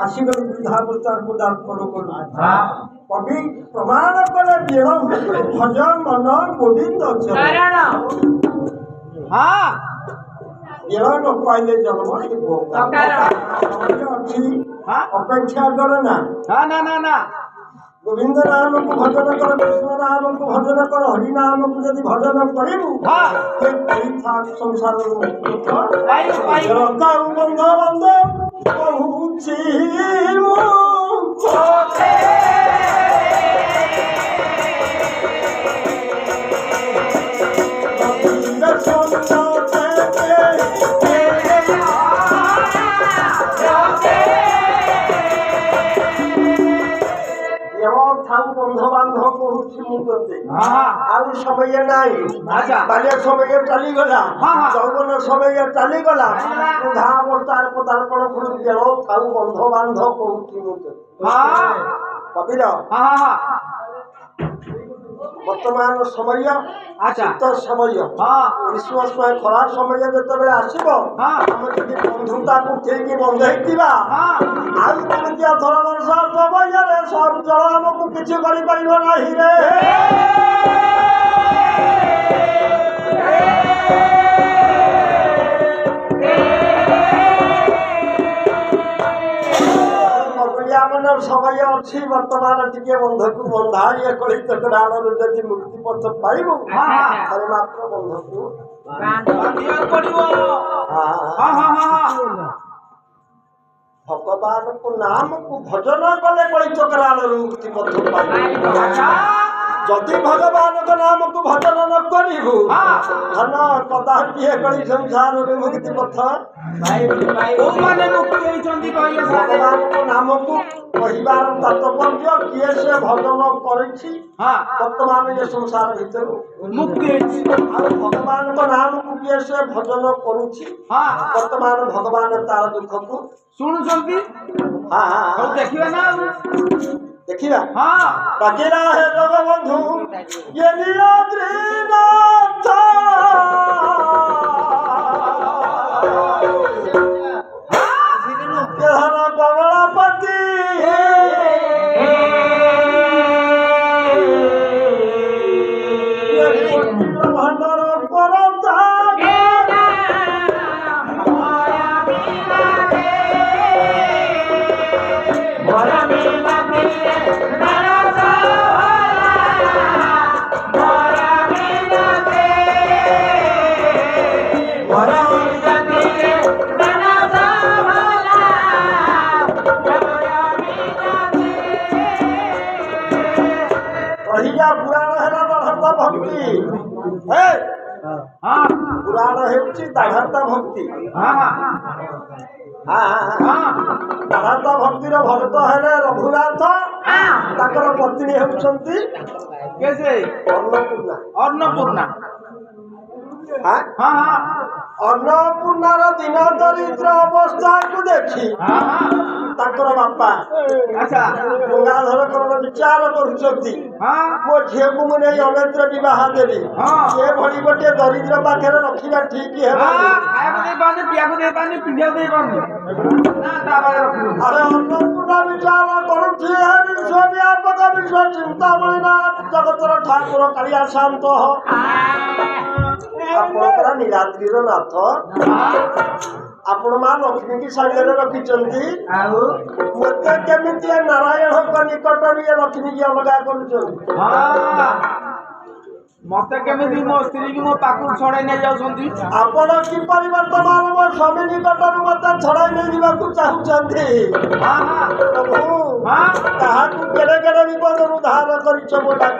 आशीगल वृद्धावस्था को दार्पण कर कवि प्रमाण कले देह भज मन गोविंद देह न पाइले जन्म अच्छी अपेक्षा कर ना गोविंद नाम को भजन कर कृष्ण नाम को भजन कर हरि नाम को यदि भजन करू संसार बंध बंध कहूची बंध बांधव कहूँ मुझे आउ समय नाई बाल्य समय चलीगला यौवन समय चलीगला वृद्धावस्थार पदार्पण करू देह थाऊ बंध बांधव कहूँ मुझे कबीर वर्तमान समय शीत समय ग्रीष्म समय खरा समय जिते आसब आम जी बंधुता को ठीक बंधई आमती अथर वर्ष समय सब जल आमको किसी कर समय अच्छी वर्तमान टिके बंध को बंधा ये कलित कराड़ जदि मुक्ति पथ पाइबू थे मात्र बंध को भगवान को नाम को भजन कले कलित कराड़ मुक्ति पथ पाइबू जदि भगवान को नाम को भजन न करू धन कदापि कली संसार मुक्ति पथ भगवान को नाम को कहिबार तात्पर्य किए से भजन वर्तमान ये संसार भीतर मुक्ति भगवान को नाम को किए से भजन करुछि वर्तमान भगवान तार दुख को शुणुछंती देखिबा ना देखिबा बाकीरा है जगबंधु ये नीलाद्रीनाथ कमलापति भंडर परता भक्ति पुराण दाढ़ता भक्ति दाढ़ता भक्तिर भक्त है रघुनाथ ताकर पत्नी होती अन्नपूर्णा अन्नपूर्णार दिन दरिद्र अवस्था को देखी ताकर बापा गंगाधर करण विचार करुँच मो झील को मुझे अनेत्र बह देवी ये भली गोटे दरिद्र पाखे रखा ठीक है अरे अन्नपूर्णा विचार करुव्यापक विश्व चिंतामणिनाथ जगतर ठाकुर कालिया शांत आपणकर नीलाद्रीर नाथ आपण माँ लक्ष्मी की साइड रखिंट मत केमी नारायण निकट ये लक्ष्मी की अलग कर मत केमी मो स्त्री की मो पाखु छड़ाई नहीं जाऊँगी आपण किपरि वर्तमान मो स्वामी निकट मत छड़ाई नहीं जावाक चाहते केड़े केड़े विपद उद्धार कर शुण उद्धार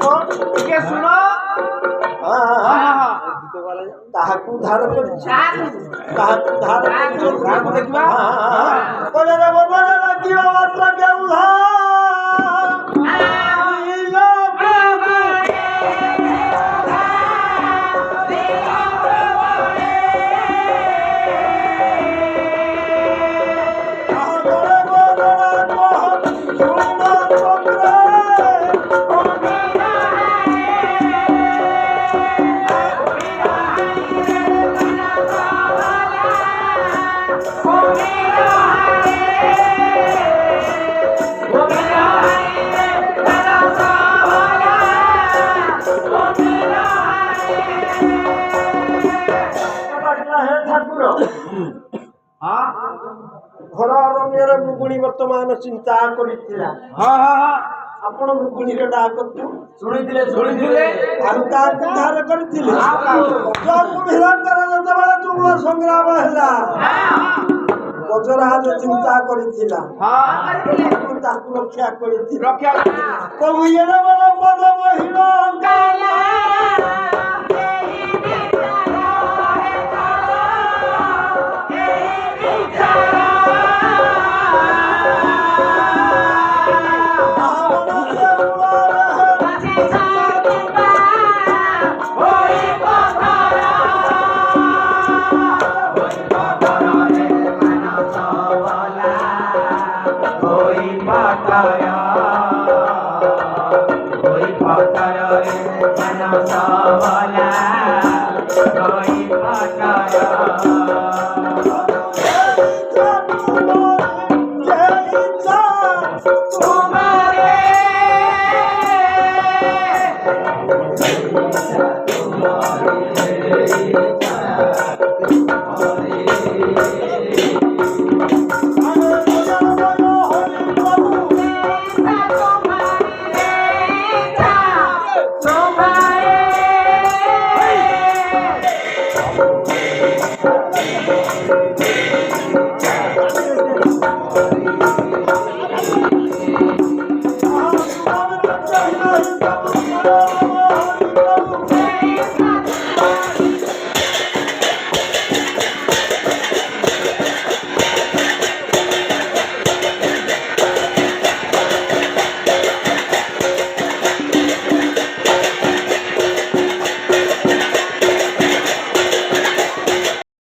Oh, ଘର ଅରଣ୍ୟରେ ମୁଗୁଣି ବର୍ତ୍ତମାନ ଚିନ୍ତା କରିଥିଲା। ହଁ ହଁ ହଁ ଆପଣ ମୁଗୁଣିରେ ଡାକନ୍ତୁ ଶୁଣିଥିଲେ ଶୁଣିଥିଲେ ଆଉ କାହାକୁ ଉଦ୍ଧାର କରିଥିଲେ? ଆଉ କାହାକୁ? ଯୋଉ ଭୀରଙ୍କର ଯେତେବେଳେ ତୁମର ସଂଗ୍ରାମ ହେଲା ଗଜରାଜ ଚିନ୍ତା କରିଥିଲା ହଁ ତାକୁ ରକ୍ଷା କରିଥିଲା। ରକ୍ଷା ପ୍ରଭୁ ଏରେ ବଡ଼ ପଦ ମହିଳ Hoy mata